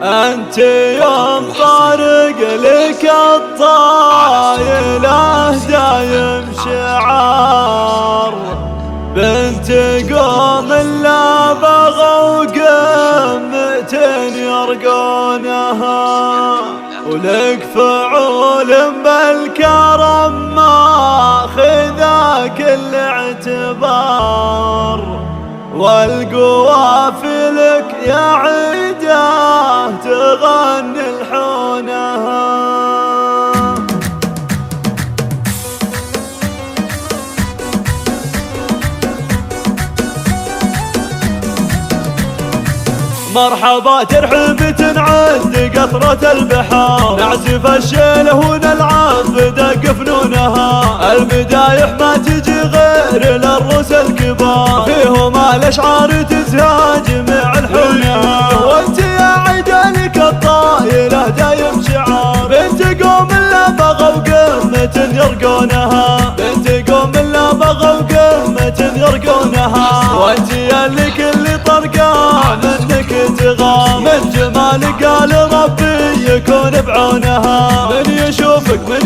أنت يوم طارق لك الطايلة دايم شعار، بنت قوم لا بغوا قمة يرقونها، ولك فعول بالكرم ماخذا كل اعتبار، والقوافلك يا عيده تغني الحونها. مرحبا ترحب تنعد قطرة البحار، نعزف الشيله ونلعب بدق فنونها، البدايح ما تجي غير للروس الكبار، فيهم الاشعار تزهى جميع الحونها، وانت يا عيده لك الطايله دايم شعار، بنت قوم لا بغوا قمة يرقونها، بنت قوم لا بغوا قمة يرقونها، وانت يا لك اللي طرقان منك تغام، من جمالك قال ربي يكون بعونها، من يشوفك من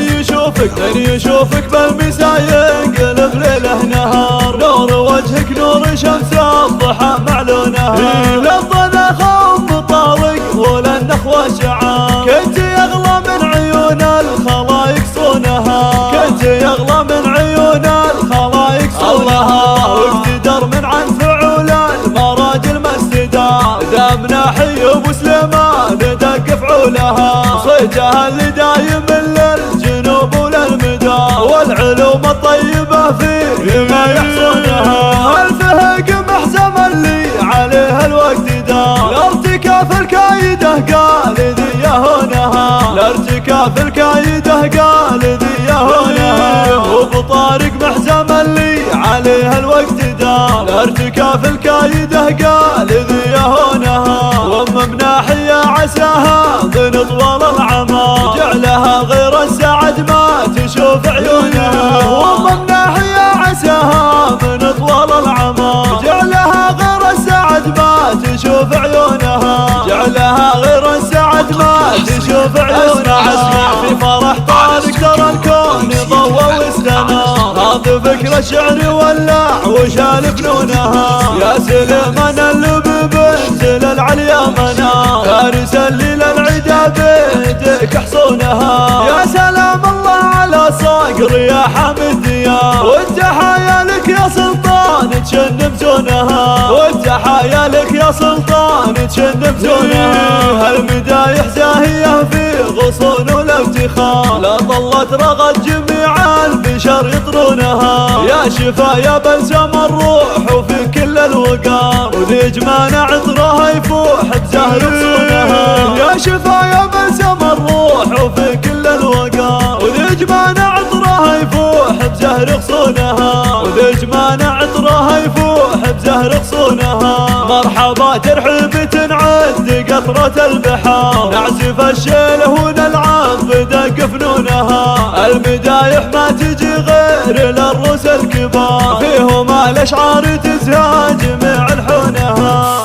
يشوفك بالمساء ينقلب ليله نهار، نور وجهك نور شمس الضحى معلونها، للظنا خوف طارق وللنخوة شعار، كنت يغلى من عيون الخلايق صونها، كنت يغلى من عيون الخلايق صونها، واقتدر من عن فعول المراجل ما استدار، دام ناحي ابو سليمان دق فعولها، صيتها اللي دايم للجنوب وللمدار، والعلوم الطيبه فيه ما يحصونها، الفهق محزم اللي عليه الوقت دار، لارتكاف الكايده قال ذي هونها، لارتكاف الكايده قال ذي هونها، وبطارق محزم اللي عليه الوقت دار، لارتكاف الكايده قال ذي هونها، وام ناحيه عساها من طول العمى، جعلها غير السعد ما تشوف عيونها، وام ناحيه عساها من طول العمى، جعلها غير السعد ما تشوف عيونها، جعلها غير السعد ما تشوف عيونها، اسمع في فرح طارق ترى الكون ضوى واستنار، هذا فكر الشعر ولع وشال فنونها، يا سليمان اللي بنزل العليا منار، فارس اللي للعدا بيدك حصونها، يا سلام الله على صقر يا حمد ديار، والتحايا لك يا سلطان تشنب زونها، والتحايا لك يا سلطان تشنب زونها، المدايح زاهيه في غصون والافتخار، لا ظلت رغد جميع البشر يطرونها، يا شفا يا بلسم الروح وفي كل الوقار، وذي جمان عطرها يفوح بزهر غصونها، يا شفا يا بلسم الروح وفي كل الوقار، وذي جمان عطرها يفوح بزهر غصونها، وذي جمان عطرها يفوح بزهر غصونها، مرحبا ترحب تنعد قطرة البحار، نعزف الشيله ونلعب بدق فنونها، البدايح ما تجي غير للروس الكبار، فيهم الاشعار تزهى جميع الحونها.